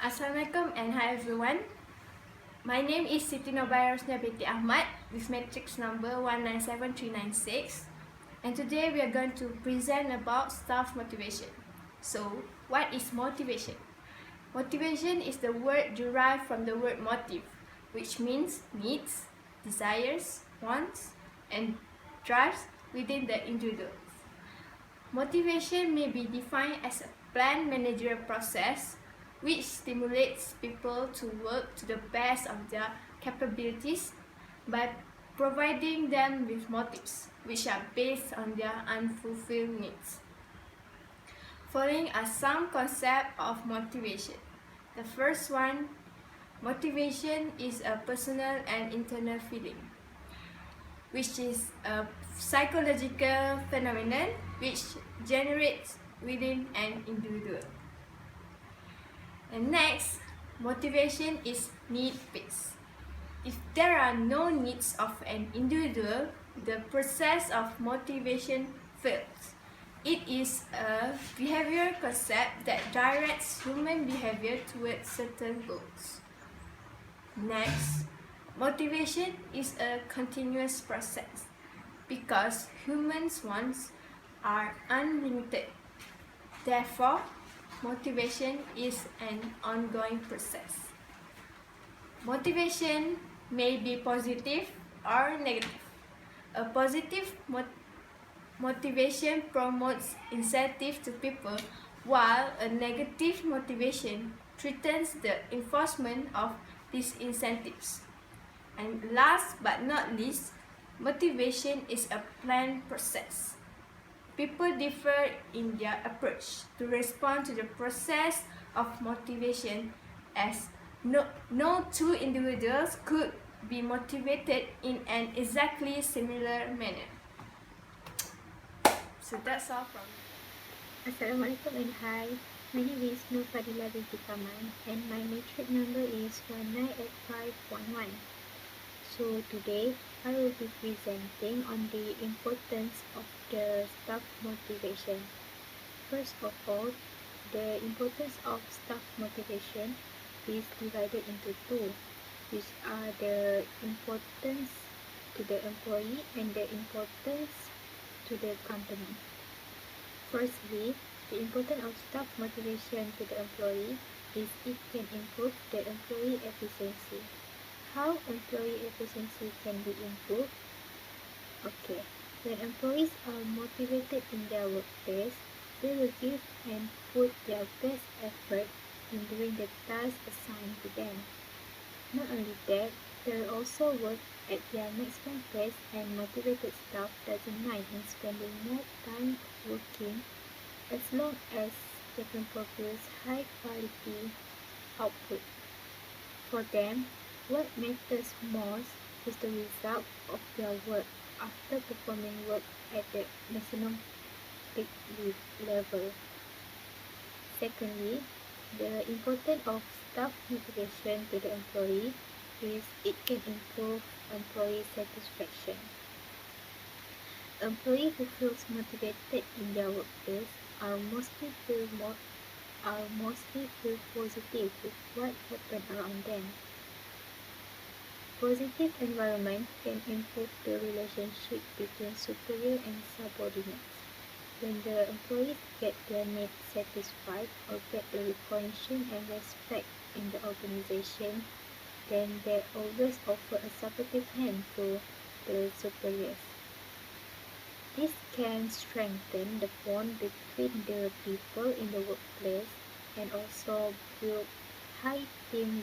Assalamualaikum and hi everyone. My name is Siti Bahirah binti Ahmad with matrix number 197396, and today we are going to present about staff motivation. So, what is motivation? Motivation is the word derived from the word motive, which means needs, desires, wants, and drives within the individual. Motivation may be defined as a planned managerial process which stimulates people to work to the best of their capabilities by providing them with motives which are based on their unfulfilled needs. Following are some concepts of motivation. The first one, motivation is a personal and internal feeling, which is a psychological phenomenon which generates within an individual. And next, motivation is need-based. If there are no needs of an individual, the process of motivation fails. It is a behavioral concept that directs human behavior towards certain goals. Next, motivation is a continuous process because humans' wants are unlimited. Therefore, motivation is an ongoing process. Motivation may be positive or negative. A positive motivation promotes incentive to people, while a negative motivation threatens the enforcement of these incentives. And last but not least, motivation is a planned process. People differ in their approach to respond to the process of motivation, as no two individuals could be motivated in an exactly similar manner. So that's all from me. Assalamualaikum and hi. My name is FADHILA binti KAMAN and my matrix number is 198511. So today I will be presenting on the importance of the staff motivation. First of all, the importance of staff motivation is divided into two, which are the importance to the employee and the importance to the company. Firstly, the importance of staff motivation to the employee is it can improve the employee efficiency. How employee efficiency can be improved? Okay, when employees are motivated in their workplace, they will give and put their best effort in doing the tasks assigned to them. Not only that, they will also work at their maximum pace, and motivated staff doesn't mind in spending more time working as long as they can produce high quality output. For them, what matters most is the result of their work after performing work at the maximum peak level. Secondly, the importance of staff motivation to the employee is it can improve employee satisfaction. Employees who feel motivated in their workplace are mostly feel positive with what happens around them. Positive environment can improve the relationship between superior and subordinates. When the employees get their needs satisfied or get the recognition and respect in the organization, then they always offer a supportive hand to the superiors. This can strengthen the bond between the people in the workplace and also build high team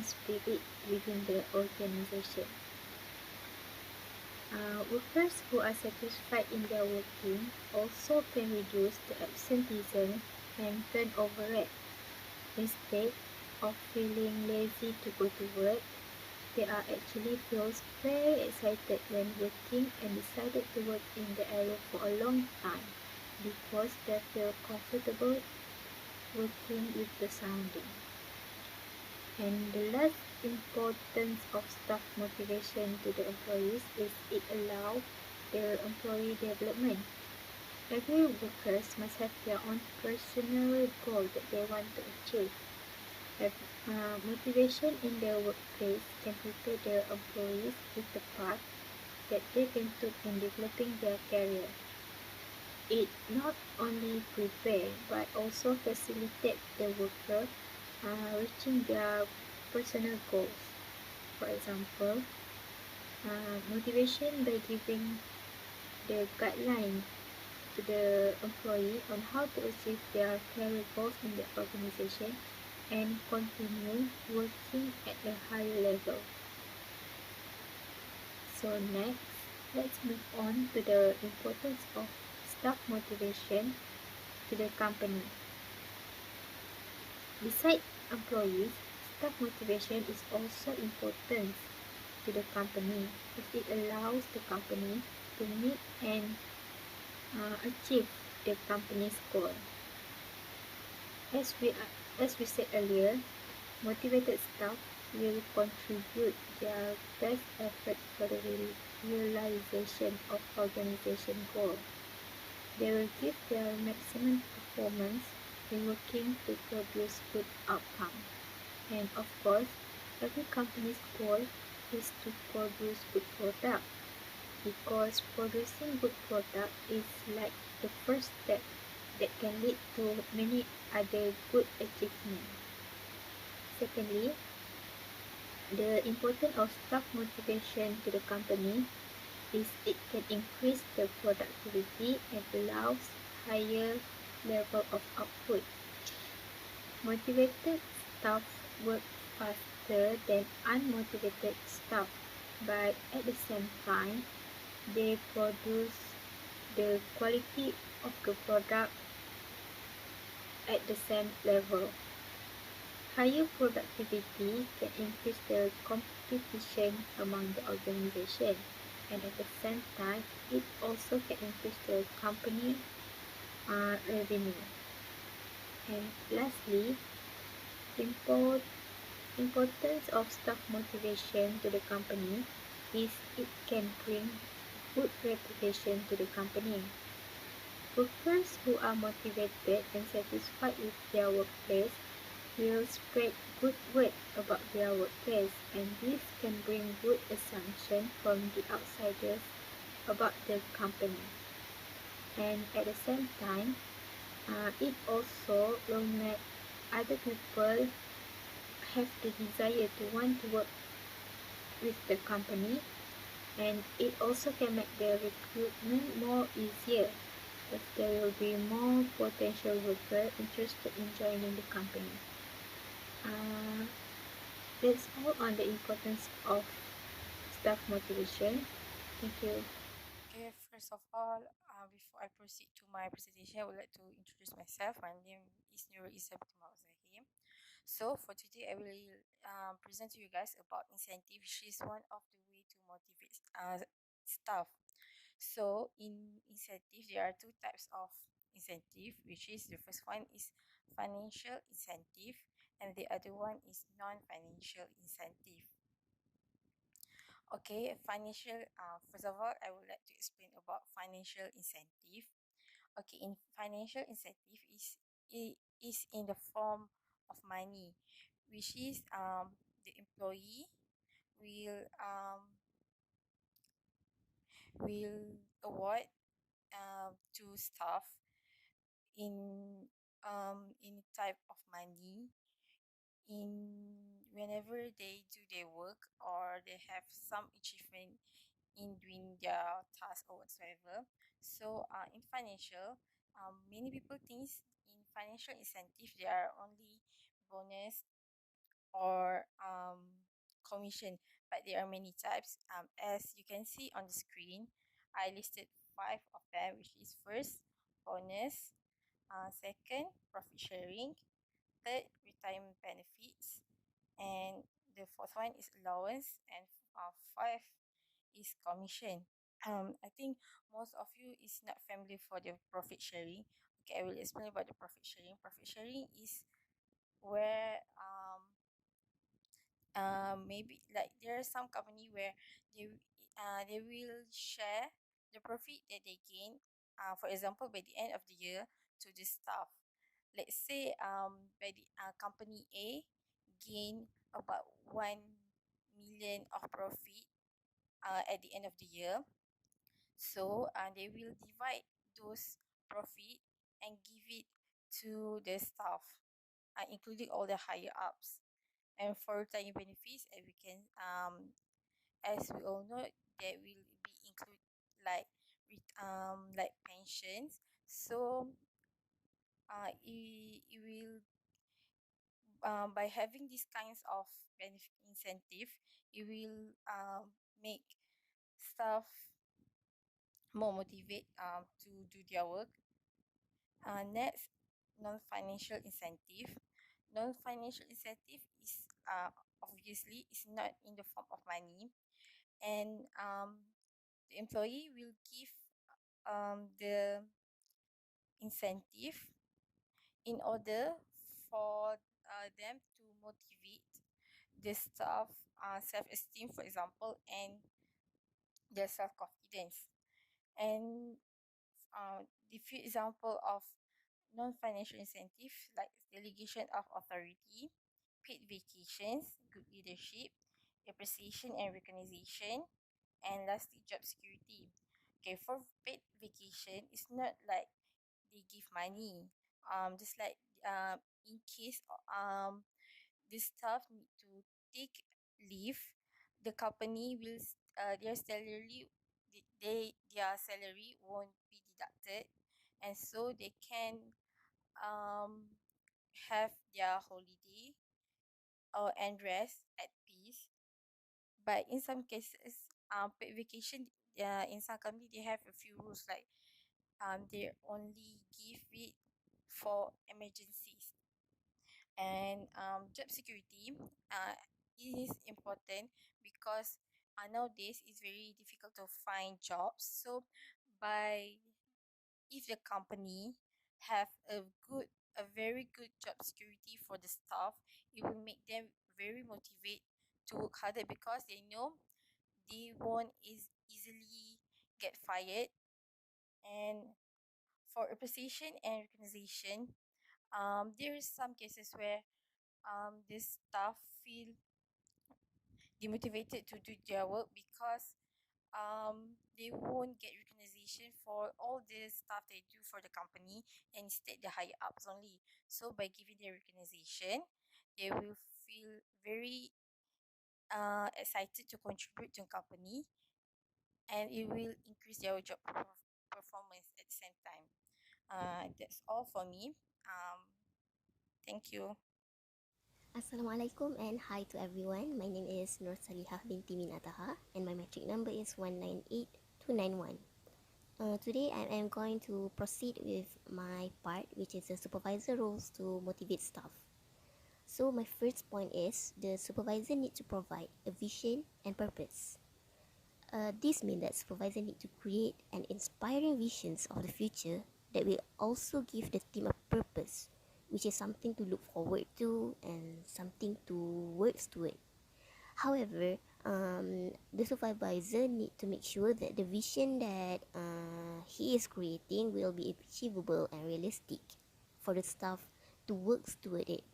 spirit within the organization. Workers who are satisfied in their working also can reduce the absenteeism and turnover rate. Instead of feeling lazy to go to work, they are actually feels very excited when working and decided to work in the area for a long time because they feel comfortable working with the surrounding. And the last importance of staff motivation to the employees is it allows their employee development. Every workers must have their own personal goal that they want to achieve. Motivation in their workplace can prepare their employees with the path that they can take in developing their career. It not only prepare but also facilitate the worker reaching their personal goals. For example, motivation by giving the guideline to the employee on how to achieve their career goals in the organization and continue working at a higher level. So next, let's move on to the importance of staff motivation to the company. Besides employees, staff motivation is also important to the company as it allows the company to meet and achieve the company's goal. As we said earlier, motivated staff will contribute their best effort for the realization of organization goal. They will give their maximum performance in working to produce good outcome. And of course, every company's goal is to produce good product, because producing good product is like the first step that can lead to many other good achievements. Secondly, the importance of staff motivation to the company is it can increase the productivity and allows higher level of output. Motivated staff work faster than unmotivated staff, but at the same time, they produce the quality of the product at the same level. Higher productivity can increase the competition among the organization, and at the same time, it also can increase the company revenue. And lastly, importance of staff motivation to the company is it can bring good reputation to the company. Workers who are motivated and satisfied with their workplace will spread good word about their workplace, and this can bring good assumption from the outsiders about the company. And at the same time, it also will make other people have the desire to want to work with the company, and it also can make the recruitment more easier as there will be more potential workers interested in joining the company. That's all on the importance of staff motivation. Thank you. Okay, first of all, before I proceed to my presentation, I would like to introduce myself. My name is NURUL ZAHIR. So for today, I will present to you guys about incentive, which is one of the way to motivate staff. So in incentive, there are two types of incentive, which is the first one is financial incentive, and the other one is non-financial incentive. Okay, financial. First of all, I would like to explain about financial incentive. Okay, in financial incentive is in the form of money, which is the employee will will award to staff in type of money in whenever they do their work or they have some achievement in doing their task or whatsoever. So in financial, many people think in financial incentive there are only bonus or commission, but there are many types. As you can see on the screen, I listed 5 of them, which is first bonus, second profit sharing, third retirement benefits, and the fourth one is allowance, and five is commission. I think most of you is not familiar for the profit sharing. Okay, I will explain about the profit sharing. Profit sharing is where maybe like there are some company where they will share the profit that they gain. For example, by the end of the year to the staff. Let's say by the company A gain about 1 million of profit at the end of the year. So they will divide those profit and give it to the staff, including all the higher ups. And for retirement benefits, as we all know, there will be include like like pensions. So it will by having these kinds of benefit incentive, it will make staff more motivate to do their work. Next, non-financial incentive. Non-financial incentive is obviously is not in the form of money, and the employee will give the incentive in order for them to motivate the staff self-esteem, for example, and their self-confidence. And the few example of non-financial incentive like delegation of authority, paid vacations, good leadership, appreciation and recognition, and lastly, job security. Okay, for paid vacation, it's not like they give money. Just like in case the staff need to take leave, the company will their salary their salary won't be deducted, and so they can um have their holiday or and rest at peace. But in some cases, paid vacation, in some company they have a few rules like they only give it for emergencies. And job security is important because nowadays it's very difficult to find jobs. So by if the company have a very good job security for the staff, it will make them very motivate to work harder because they know they won't easily get fired. And for appreciation and recognition, there is some cases where the staff feel demotivated to do their work because they won't get recognition for all the stuff they do for the company, and instead the higher ups only. So by giving their recognition, they will feel very excited to contribute to the company, and it will increase their job performance at the same time. That's all for me. Thank you. Assalamualaikum and hi to everyone. My name is SALIHAH BINTI min ATHAHA and my metric number is 198291. Today I am going to proceed with my part, which is the supervisor roles to motivate staff. So my first point is the supervisor needs to provide a vision and purpose. This means that supervisor need to create an inspiring visions of the future that will also give the team a purpose, which is something to look forward to and something to work toward. However, the supervisor need to make sure that the vision that he is creating will be achievable and realistic for the staff to work toward it.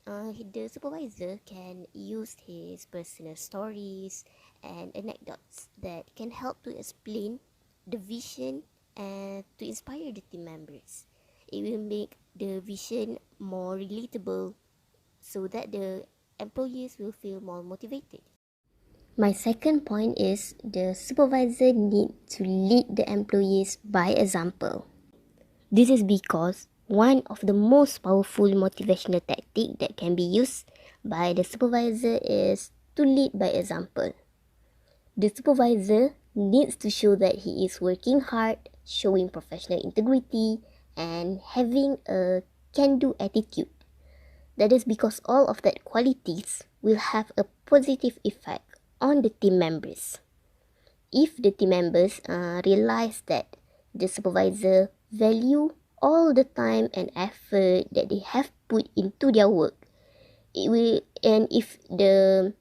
The supervisor can use his personal stories and anecdotes that can help to explain the vision and to inspire the team members. It will make the vision more relatable so that the employees will feel more motivated. My second point is the supervisor need to lead the employees by example. This is because one of the most powerful motivational tactics that can be used by the supervisor is to lead by example. The supervisor needs to show that he is working hard, showing professional integrity, and having a can-do attitude. That is because all of that qualities will have a positive effect on the team members. If the team members realize that the supervisor value all the time and effort that they have put into their work, it will, and if the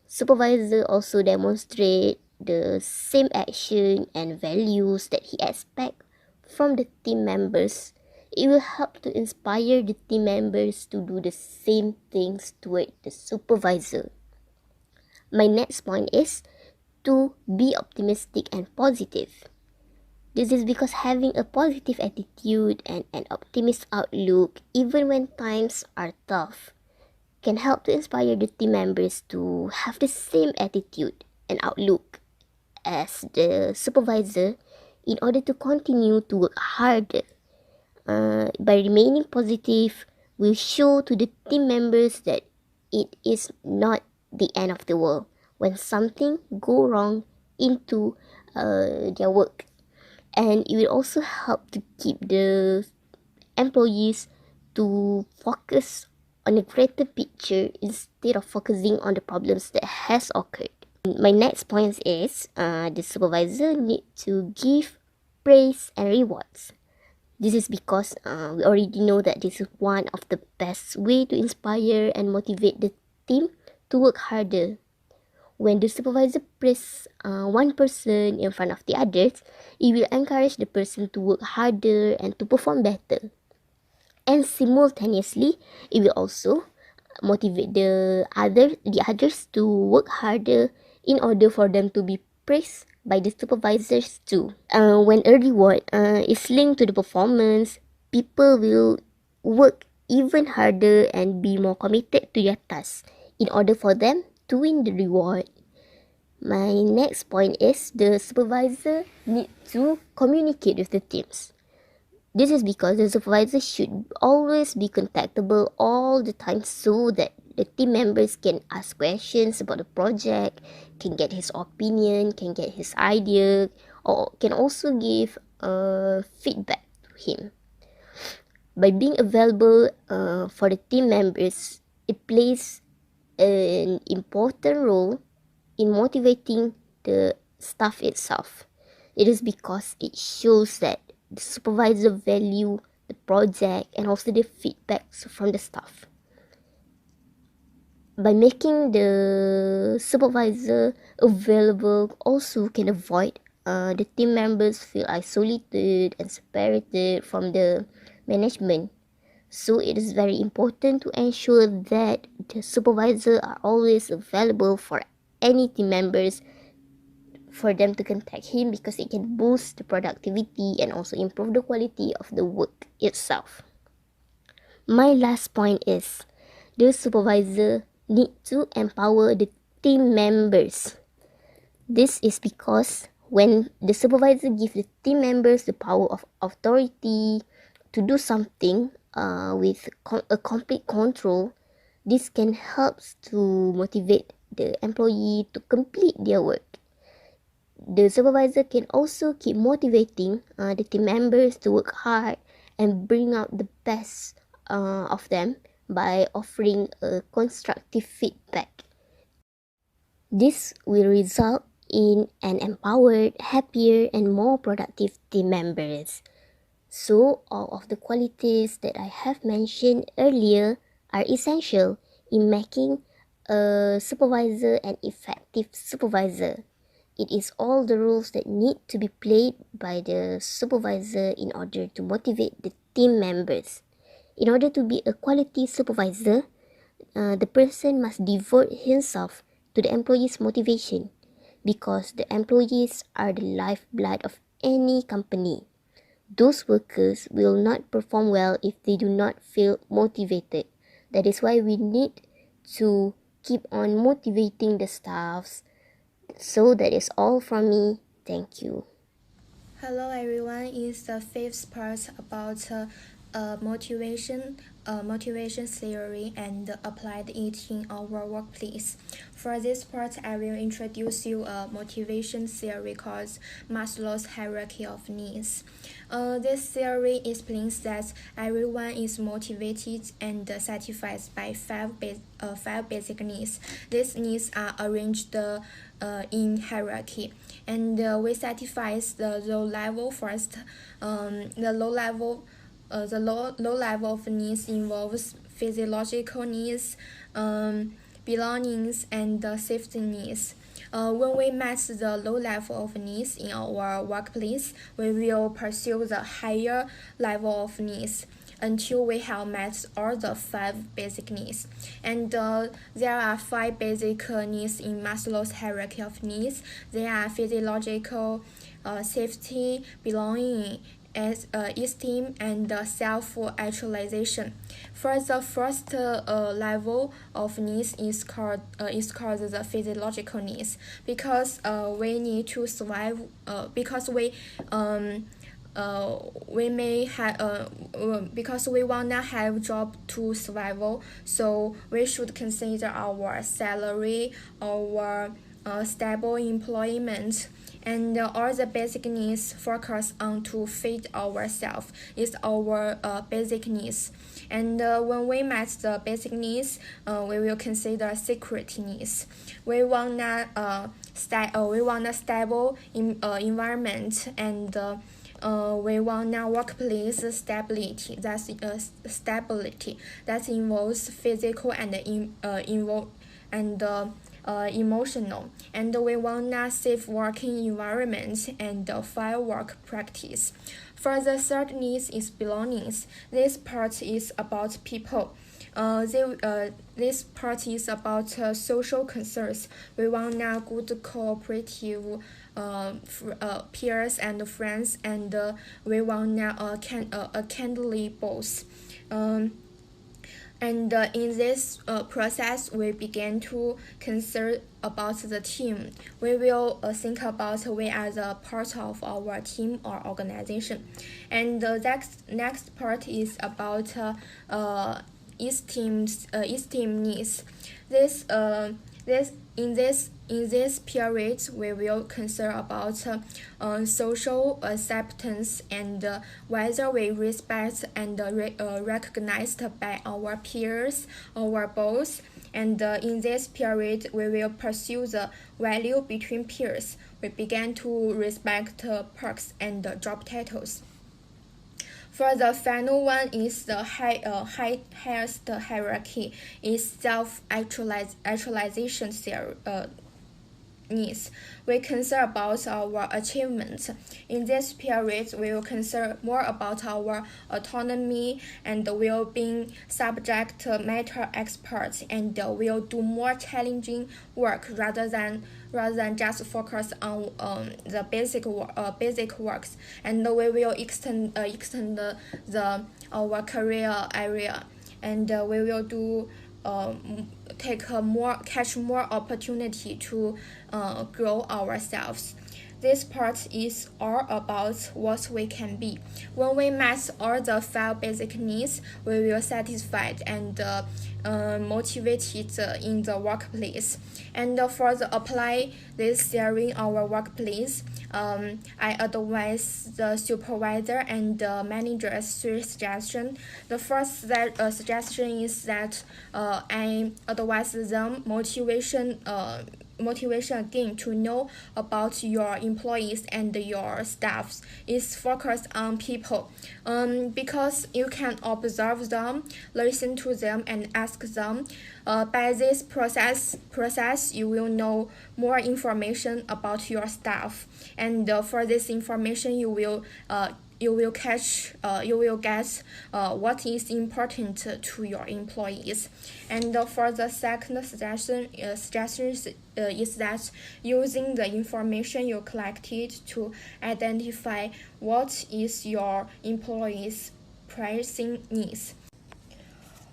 supervisor also demonstrate the same action and values that he expect from the team members, it will help to inspire the team members to do the same things toward the supervisor. My next point is to be optimistic and positive. This is because having a positive attitude and an optimist outlook, even when times are tough, can help to inspire the team members to have the same attitude and outlook as the supervisor in order to continue to work harder. By remaining positive, we show to the team members that it is not the end of the world when something go wrong into their work. And it will also help to keep the employees to focus on a greater picture instead of focusing on the problems that has occurred. My next point is the supervisor need to give praise and rewards. This is because we already know that this is one of the best way to inspire and motivate the team to work harder. When the supervisor praise one person in front of the others, it will encourage the person to work harder and to perform better. And simultaneously, it will also motivate the others to work harder in order for them to be praised by the supervisors too. When a reward is linked to the performance, people will work even harder and be more committed to their tasks in order for them to win the reward. My next point is the supervisor need to communicate with the teams. This is because the supervisor should always be contactable all the time so that the team members can ask questions about the project, can get his opinion, can get his idea, or can also give feedback to him. By being available for the team members, it plays an important role in motivating the staff itself. It is because it shows that the supervisor value the project and also the feedbacks from the staff. By making the supervisor available, also can avoid the team members feel isolated and separated from the management. So it is very important to ensure that the supervisor are always available for any team members for them to contact him, because it can boost the productivity and also improve the quality of the work itself. My last point is the supervisor need to empower the team members. This is because when the supervisor gives the team members the power of authority to do something with a complete control, this can help to motivate the employee to complete their work. The supervisor can also keep motivating the team members to work hard and bring out the best of them by offering a constructive feedback. This will result in an empowered, happier, and more productive team members. So, all of the qualities that I have mentioned earlier are essential in making a supervisor an effective supervisor. It is all the roles that need to be played by the supervisor in order to motivate the team members. In order to be a quality supervisor, the person must devote himself to the employees' motivation, because the employees are the lifeblood of any company. Those workers will not perform well if they do not feel motivated. That is why we need to keep on motivating the staffs. So that is all from me. Thank you. Hello everyone, is the fifth part about motivation theory and applied it in our workplace. For this part, I will introduce you a motivation theory called Maslow's hierarchy of needs. This theory explains that everyone is motivated and satisfied by five basic needs. These needs are arranged in hierarchy, and we satisfy the low level first. The low level of needs involves physiological needs, belongings, and safety needs. When we match the low level of needs in our workplace, we will pursue the higher level of needs. until we have met all the 5 basic needs. And there are 5 basic needs in Maslow's hierarchy of needs. They are physiological, safety, belonging, esteem, and self-actualization. For the first level of needs is called the physiological needs, because we need to survive. Because we may have because we wanna have job to survival, so we should consider our salary, our stable employment, and all the basic needs focus on to feed ourselves is our basic needs. And when we met the basic needs, we will consider security needs. We wanna stable environment, and we want a workplace stability. Stability that involves physical and emotional. And we want a safe working environment and fair work practice. For the third need is belongings. This part is about people. This part is about social concerns. We want a good cooperative peers and friends, and we want a kindly boss. And in this process, we begin to concern about the team. We will think about we are the part of our team or organization. And the next part is about esteem needs. In this period, we will concern about social acceptance and whether we respect and recognized by our peers, our boss. And in this period, we will pursue the value between peers. We began to respect perks and job titles. For the final one is the highest hierarchy is self-actualization needs. We concern about our achievements. In this period, we will concern more about our autonomy and will be subject matter experts, and will do more challenging work rather than just focus on the basic works. And we will extend our career area, and we will do catch more opportunity to grow ourselves. This part is all about what we can be. When we met all the 5 basic needs, we will satisfied and motivated in the workplace. And for the apply this theory in our workplace, I advise the supervisor and the manager's 3 suggestions. The first suggestion is that I advise them motivation again to know about your employees and your staffs is focused on people, because you can observe them, listen to them, and ask them. By this process you will know more information about your staff, and for this information you will get what is important to your employees. And for the second suggestion is that using the information you collected to identify what is your employees' pressing needs.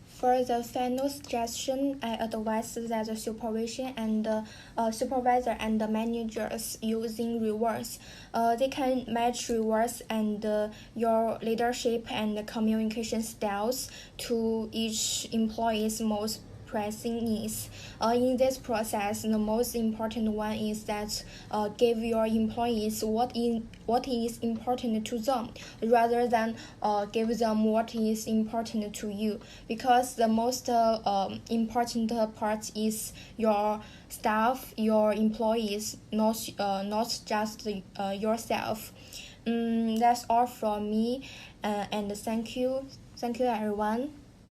For the final suggestion, I advise that the supervisor and the managers using rewards. They can match rewards and your leadership and communication styles to each employee's most pressing needs. In this process, the most important one is that give your employees what is important to them, rather than give them what is important to you, because the most important part is your staff, your employees, not just yourself. That's all from me, and thank you everyone.